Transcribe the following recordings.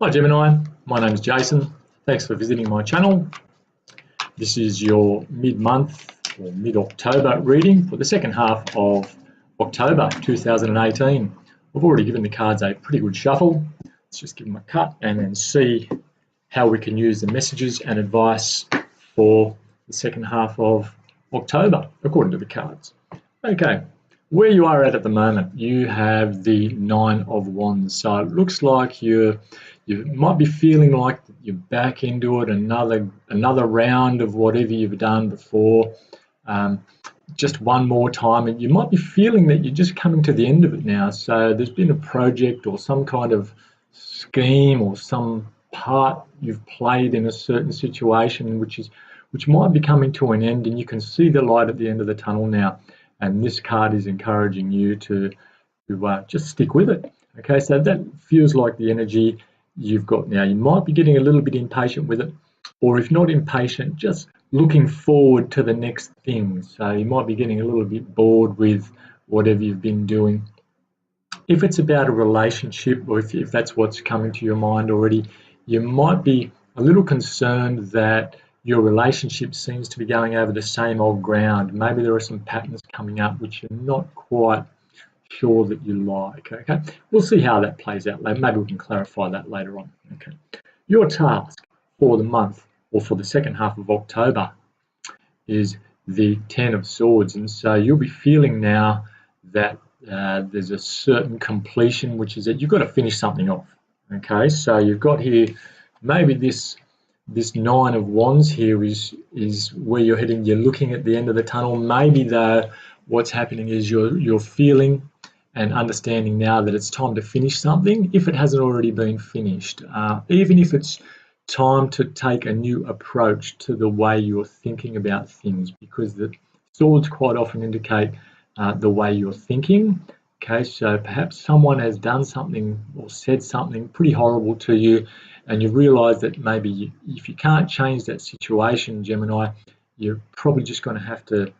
Hi Gemini, my name is Jason. Thanks for visiting my channel. This is your mid-month or mid-October reading for the second half of October 2018. I've already given the cards a pretty good shuffle. Let's just give them a cut and then see how we can use the messages and advice for the second half of October according to the cards. Okay, where you are at the moment, you have the Nine of Wands. So it looks like you might be feeling like you're back into it, another round of whatever you've done before, just one more time, and you might be feeling that you're just coming to the end of it now. So there's been a project or some kind of scheme or some part you've played in a certain situation which might be coming to an end, and you can see the light at the end of the tunnel now. And this card is encouraging you to just stick with it. Okay, so that feels like the energy you've got now. You might be getting a little bit impatient with it, or if not impatient, just looking forward to the next thing. So you might be getting a little bit bored with whatever you've been doing. If it's about a relationship, or if that's what's coming to your mind already, you might be a little concerned that your relationship seems to be going over the same old ground. Maybe there are some patterns coming up which you're not quite sure that you like. Okay, we'll see how that plays out later. Maybe we can clarify that later on. Okay, your task for the month or for the second half of October is the Ten of Swords, and so you'll be feeling now that there's a certain completion, which is that you've got to finish something off. Okay, so you've got here maybe this Nine of Wands here is where you're heading. You're looking at the end of the tunnel. Maybe though what's happening is you're feeling and understanding now that it's time to finish something if it hasn't already been finished, even if it's time to take a new approach to the way you're thinking about things, because the swords quite often indicate the way you're thinking. Okay, so perhaps someone has done something or said something pretty horrible to you, and you realise that maybe if you can't change that situation, Gemini, you're probably just going to have to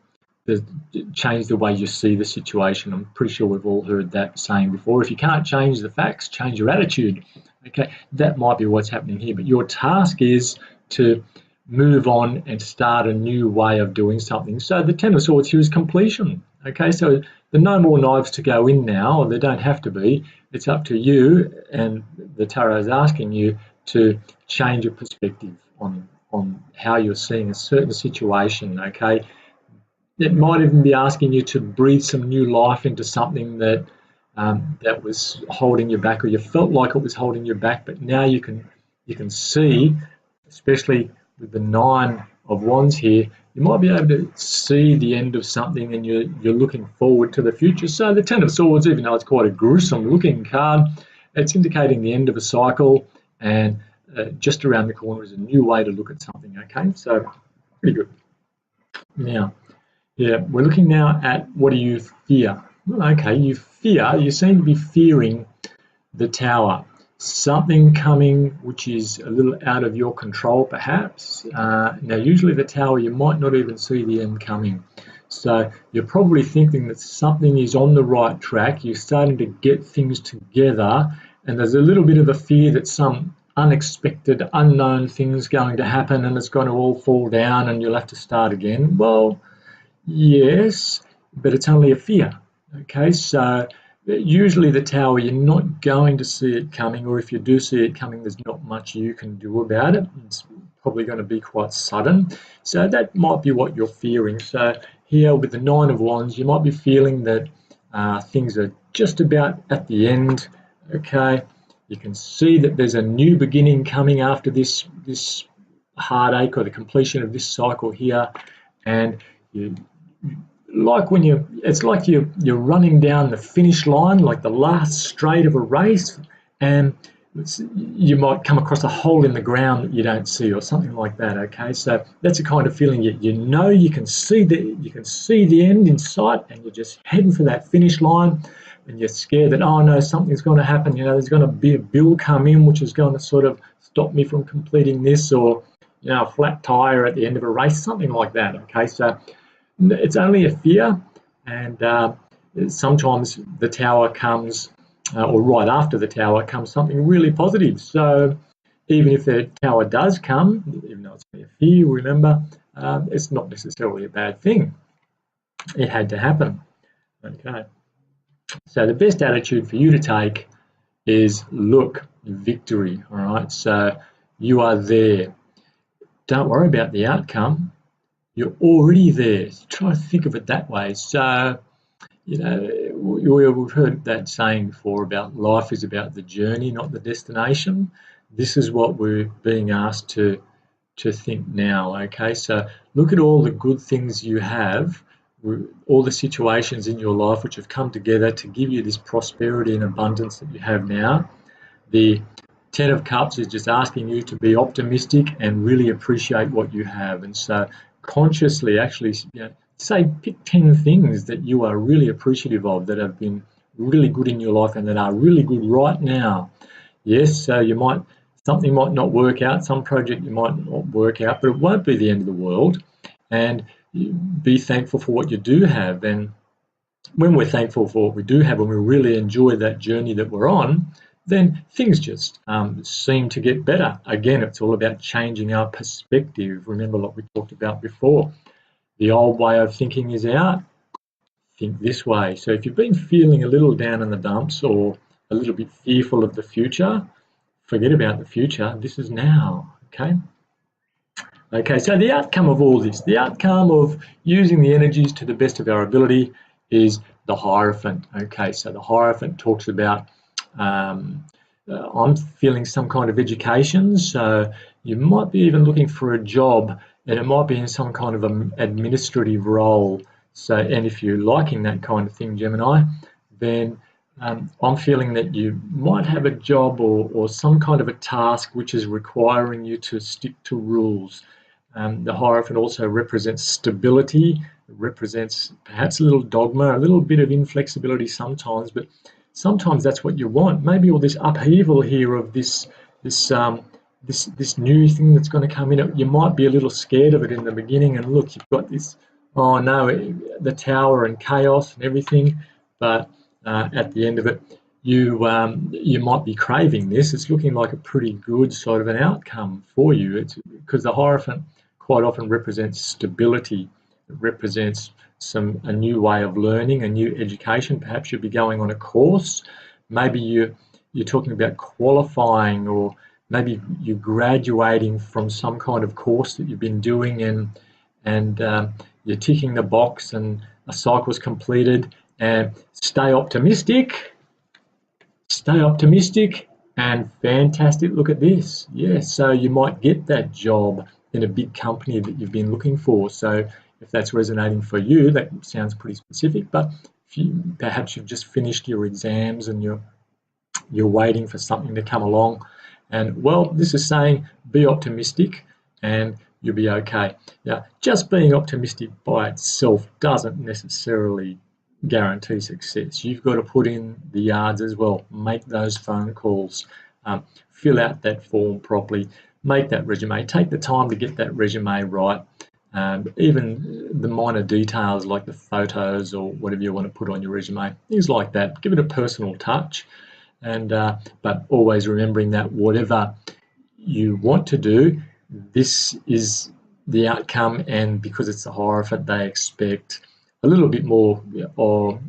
change the way you see the situation. I'm pretty sure we've all heard that saying before. If you can't change the facts, change your attitude. Okay, that might be what's happening here. But your task is to move on and start a new way of doing something. So the Ten of Swords here is completion. Okay, so there are no more knives to go in now, or there don't have to be. It's up to you, and the tarot is asking you to change your perspective on how you're seeing a certain situation. Okay, it might even be asking you to breathe some new life into something that that was holding you back, or you felt like it was holding you back, but now you can see, especially with the Nine of Wands here, you might be able to see the end of something, and you're looking forward to the future. So the Ten of Swords, even though it's quite a gruesome looking card, it's indicating the end of a cycle, and just around the corner is a new way to look at something. Okay, so pretty good. Now, yeah, we're looking now at what do you fear? Well, okay, you seem to be fearing the Tower. Something coming which is a little out of your control, perhaps. Now, usually the Tower, you might not even see the end coming. So you're probably thinking that something is on the right track. You're starting to get things together, and there's a little bit of a fear that some unexpected, unknown thing's going to happen, and it's going to all fall down, and you'll have to start again. Well, yes, but it's only a fear. Okay, so usually the Tower, you're not going to see it coming, or if you do see it coming, there's not much you can do about it. It's probably going to be quite sudden. So that might be what you're fearing. So here with the Nine of Wands, you might be feeling that things are just about at the end. Okay, you can see that there's a new beginning coming after this heartache or the completion of this cycle here, and it's like you're running down the finish line, like the last straight of a race, and you might come across a hole in the ground that you don't see, or something like that. Okay, so that's the kind of feeling you can see the end in sight, and you're just heading for that finish line, and you're scared that, oh no, something's going to happen. There's going to be a bill come in which is going to sort of stop me from completing this, or a flat tire at the end of a race, something like that. Okay, so it's only a fear, and sometimes the Tower comes or right after the tower comes something really positive. So even if the tower does come, even though it's only a fear, remember, it's not necessarily a bad thing. It had to happen. Okay. So the best attitude for you to take is look, victory. All right. So you are there. Don't worry about the outcome. You're already there. Try to think of it that way. So, you know, we've heard that saying before about life is about the journey, not the destination. This is what we're being asked to think now. Okay, so look at all the good things you have, all the situations in your life which have come together to give you this prosperity and abundance that you have now. The Ten of Cups is just asking you to be optimistic and really appreciate what you have. And so consciously actually, say pick 10 things that you are really appreciative of that have been really good in your life and that are really good right now. Yes, so something might not work out, some project you might not work out, but it won't be the end of the world. And be thankful for what you do have. And when we're thankful for what we do have and we really enjoy that journey that we're on, then things just seem to get better. Again, it's all about changing our perspective. Remember what we talked about before. The old way of thinking is out. Think this way. So if you've been feeling a little down in the dumps or a little bit fearful of the future, forget about the future. This is now. Okay. Okay, so the outcome of all this, the outcome of using the energies to the best of our ability is the Hierophant. Okay, so the Hierophant talks about I'm feeling some kind of education, so you might be even looking for a job and it might be in some kind of an administrative role. So, and if you're liking that kind of thing, Gemini, then I'm feeling that you might have a job or some kind of a task which is requiring you to stick to rules. The Hierophant also represents stability, it represents perhaps a little dogma, a little bit of inflexibility sometimes, but sometimes that's what you want. Maybe all this upheaval here of this new thing that's going to come in, you might be a little scared of it in the beginning, and look, you've got this, oh no, the tower and chaos and everything, but at the end of it, you might be craving this. It's looking like a pretty good sort of an outcome for you. It's because the Hierophant quite often represents stability. It represents a new way of learning, a new education. Perhaps you'll be going on a course. Maybe you're talking about qualifying, or maybe you're graduating from some kind of course that you've been doing, and you're ticking the box and a cycle's completed. And stay optimistic, and fantastic. Look at this. Yeah, so you might get that job in a big company that you've been looking for. So if that's resonating for you, that sounds pretty specific. But perhaps you've just finished your exams and you're waiting for something to come along, and well, this is saying be optimistic and you'll be okay. Now, just being optimistic by itself doesn't necessarily guarantee success. You've got to put in the yards as well. Make those phone calls, fill out that form properly, make that resume, take the time to get that resume right. Even the minor details like the photos or whatever you want to put on your resume, things like that. Give it a personal touch, and but always remembering that whatever you want to do, this is the outcome, and because it's the Hierophant, they expect a little bit more or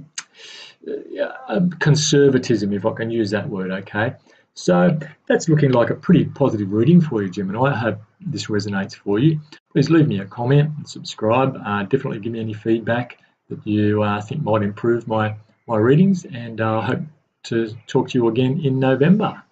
conservatism, if I can use that word. Okay, so that's looking like a pretty positive reading for you, Gemini. I hope this resonates for you. Please leave me a comment and subscribe. Definitely give me any feedback that you think might improve my readings, and I hope to talk to you again in November.